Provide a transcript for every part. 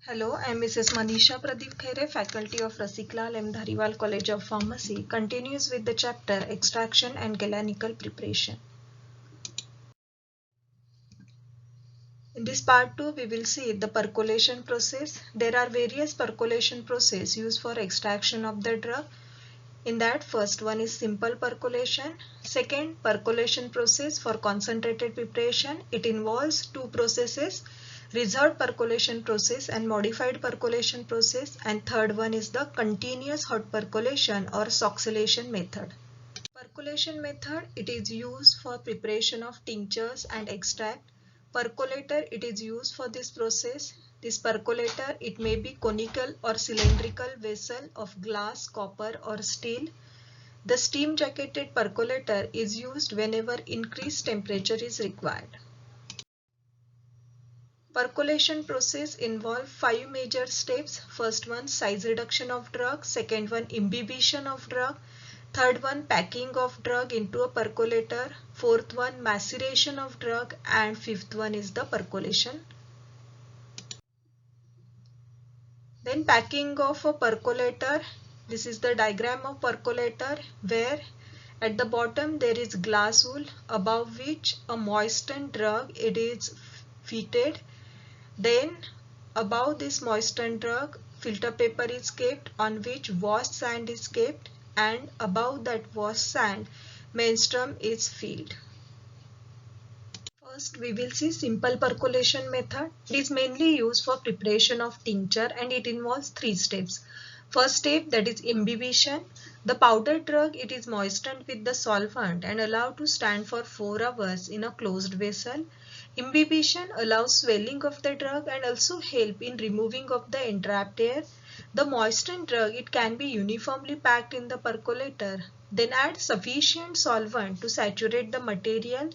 Hello, I am Mrs. Manisha Pradeep Khaire, Faculty of Rasiklal M. Dhariwal College of Pharmacy, continues with the chapter Extraction and Galenical Preparation. In this part 2, we will see the percolation process. There are various percolation processes used for extraction of the drug. In that, first one is simple percolation. Second, percolation process for concentrated preparation. It involves two processes, reserved percolation process and modified percolation process. And third one is the continuous hot percolation or SOxylation method. Percolation method, it is used for preparation of tinctures and extract. Percolator, it is used for this process. This percolator, it may be conical or cylindrical vessel of glass, copper or steel. The steam jacketed percolator is used whenever increased temperature is required. Percolation process involve 5 major steps. First one, size reduction of drug. Second one, imbibition of drug. Third one, packing of drug into a percolator. Fourth one, maceration of drug. And fifth one is the percolation. Then packing of a percolator. This is the diagram of percolator where at the bottom there is glass wool above which a moistened drug it is fitted. Then above this moistened drug filter paper is kept on which washed sand is kept, and above that washed sand menstruum is filled. First we will see simple percolation method. It is mainly used for preparation of tincture and it involves 3 steps. First step, that is imbibition. The powdered drug it is moistened with the solvent and allowed to stand for 4 hours in a closed vessel. Imbibition allows swelling of the drug and also help in removing of the entrapped air. The moistened drug it can be uniformly packed in the percolator. Then add sufficient solvent to saturate the material.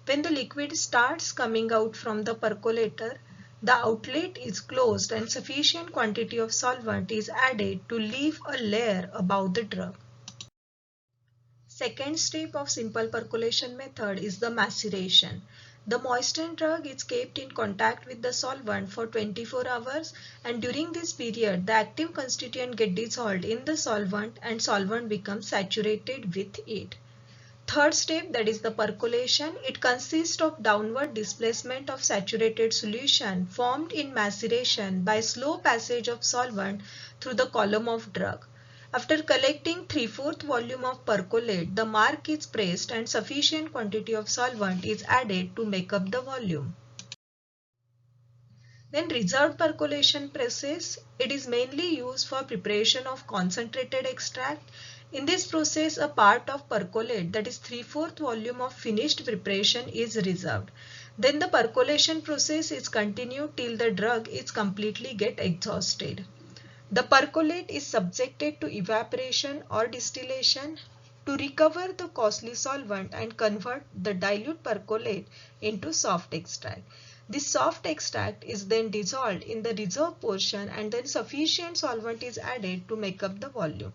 When the liquid starts coming out from the percolator, the outlet is closed and sufficient quantity of solvent is added to leave a layer above the drug. Second step of simple percolation method is the maceration. The moistened drug is kept in contact with the solvent for 24 hours, and during this period the active constituent get dissolved in the solvent and solvent becomes saturated with it. Third step, that is the percolation. It consists of downward displacement of saturated solution formed in maceration by slow passage of solvent through the column of drug. After collecting 3/4 volume of percolate, the mark is pressed and sufficient quantity of solvent is added to make up the volume. Then reserved percolation process, it is mainly used for preparation of concentrated extract. In this process, a part of percolate, that is 3/4 volume of finished preparation, is reserved. Then the percolation process is continued till the drug is completely get exhausted. The percolate is subjected to evaporation or distillation to recover the costly solvent and convert the dilute percolate into soft extract. This soft extract is then dissolved in the reserved portion and then sufficient solvent is added to make up the volume.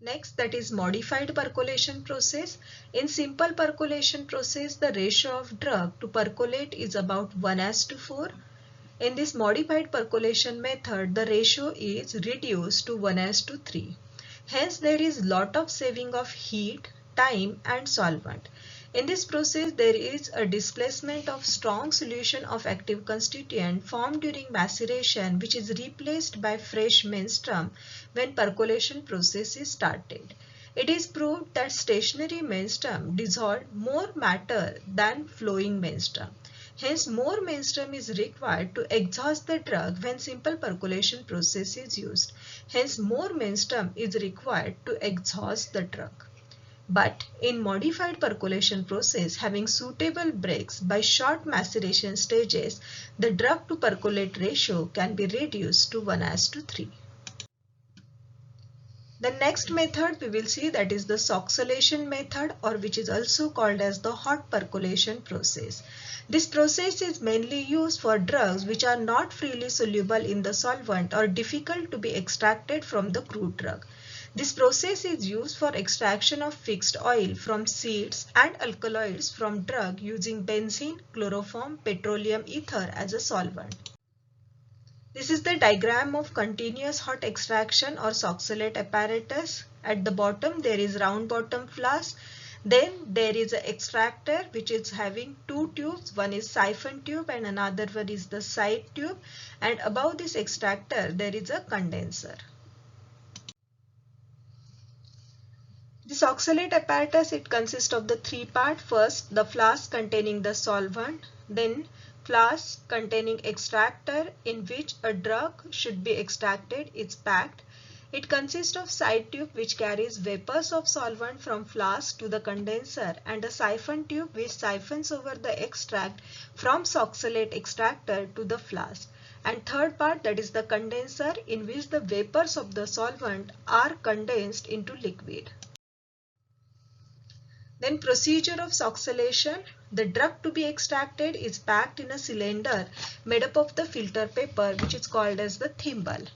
Next, that is modified percolation process. In simple percolation process, the ratio of drug to percolate is about 1:4. In this modified percolation method, the ratio is reduced to 1:3. Hence, there is lot of saving of heat, time and solvent. In this process, there is a displacement of strong solution of active constituent formed during maceration, which is replaced by fresh menstruum when percolation process is started. It is proved that stationary menstruum dissolve more matter than flowing menstruum. Hence, more menstruum is required to exhaust the drug when simple percolation process is used. Hence, more menstruum is required to exhaust the drug. But in modified percolation process having suitable breaks by short maceration stages, the drug to percolate ratio can be reduced to 1:3. The next method we will see, that is the SOxylation method, or which is also called as the hot percolation process. This process is mainly used for drugs which are not freely soluble in the solvent or difficult to be extracted from the crude drug. This process is used for extraction of fixed oil from seeds and alkaloids from drug using benzene, chloroform, petroleum ether as a solvent. This is the diagram of continuous hot extraction or Soxhlet apparatus. At the bottom there is round bottom flask. Then there is an extractor which is having two tubes. One is siphon tube and another one is the side tube. And above this extractor there is a condenser. The Soxhlet apparatus, it consists of the three parts. First, the flask containing the solvent, then flask containing extractor in which a drug should be extracted is packed. It consists of side tube which carries vapors of solvent from flask to the condenser and a siphon tube which siphons over the extract from Soxhlet extractor to the flask. And third part, that is the condenser, in which the vapors of the solvent are condensed into liquid. Then procedure of Soxhlation. The drug to be extracted is packed in a cylinder made up of the filter paper which is called as the thimble.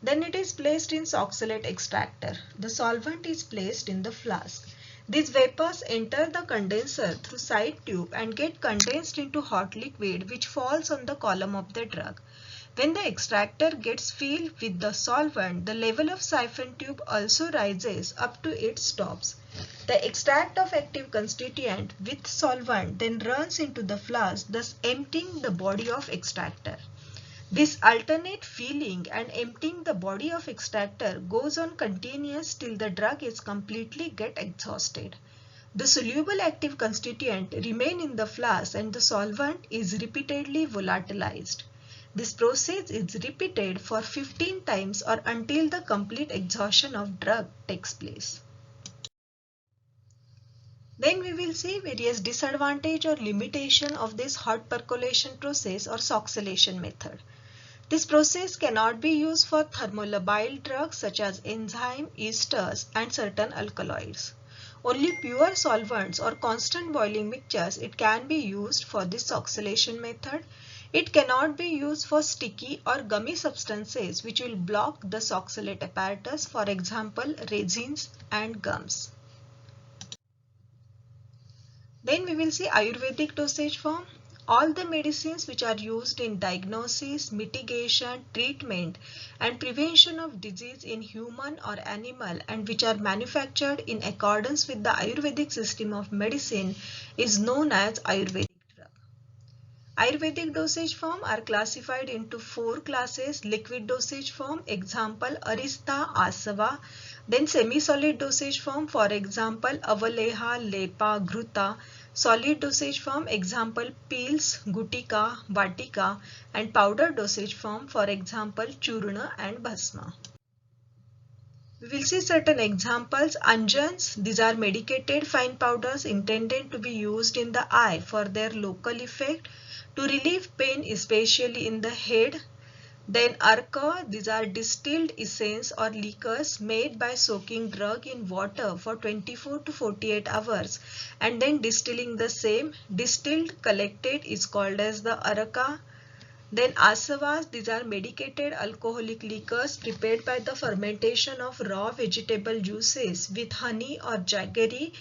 Then it is placed in Soxhlet extractor. The solvent is placed in the flask. These vapors enter the condenser through side tube and get condensed into hot liquid which falls on the column of the drug. When the extractor gets filled with the solvent, the level of siphon tube also rises up to its stops. The extract of active constituent with solvent then runs into the flask, thus emptying the body of extractor. This alternate filling and emptying the body of extractor goes on continuous till the drug is completely get exhausted. The soluble active constituent remain in the flask and the solvent is repeatedly volatilized. This process is repeated for 15 times or until the complete exhaustion of drug takes place. Then we will see various disadvantage or limitation of this hot percolation process or Soxhlation method. This process cannot be used for thermolabile drugs such as enzyme, esters and certain alkaloids. Only pure solvents or constant boiling mixtures it can be used for this Soxhlation method. It cannot be used for sticky or gummy substances which will block the Soxhlet apparatus, for example resins and gums. Then we will see Ayurvedic dosage form. All the medicines which are used in diagnosis, mitigation, treatment and prevention of disease in human or animal and which are manufactured in accordance with the Ayurvedic system of medicine is known as Ayurvedic. Ayurvedic dosage form are classified into four classes. Liquid dosage form, example Arista, Asava. Then semi-solid dosage form, for example Avaleha, Lepa, Ghruta. Solid dosage form, example pills, Gutika, Vatika. And powder dosage form, for example Churna and Bhasma. We will see certain examples. Anjans, these are medicated fine powders intended to be used in the eye for their local effect to relieve pain, especially in the head. Then Arka, these are distilled essence or liquors made by soaking drug in water for 24 to 48 hours and then distilling the same. Distilled collected is called as the Araka. Then Asavas, these are medicated alcoholic liquors prepared by the fermentation of raw vegetable juices with honey or jaggery.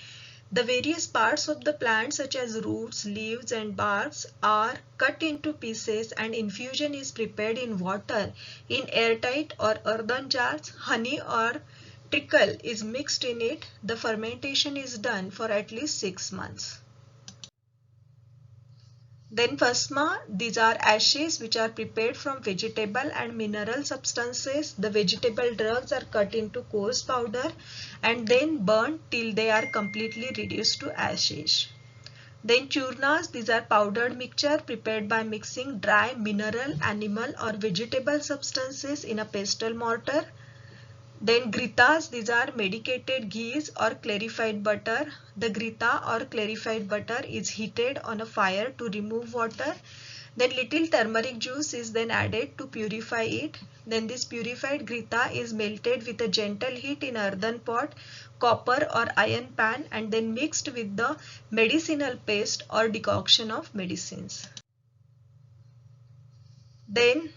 The various parts of the plant such as roots, leaves and barks are cut into pieces and infusion is prepared in water in airtight or earthen jars. Honey or treacle is mixed in it. The fermentation is done for at least 6 months. Then Bhasma, these are ashes which are prepared from vegetable and mineral substances. The vegetable drugs are cut into coarse powder and then burnt till they are completely reduced to ashes. Then Churnas, these are powdered mixture prepared by mixing dry mineral, animal or vegetable substances in a pestle mortar. Then Gritas, these are medicated ghees or clarified butter. The Grita or clarified butter is heated on a fire to remove water. Then little turmeric juice is then added to purify it. Then this purified Grita is melted with a gentle heat in earthen pot, copper or iron pan and then mixed with the medicinal paste or decoction of medicines. Then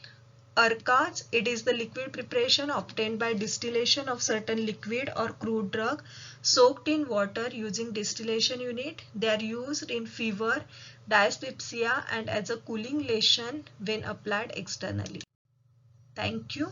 Arkas, it is the liquid preparation obtained by distillation of certain liquid or crude drug soaked in water using distillation unit. They are used in fever, dyspepsia and as a cooling lotion when applied externally. Thank you.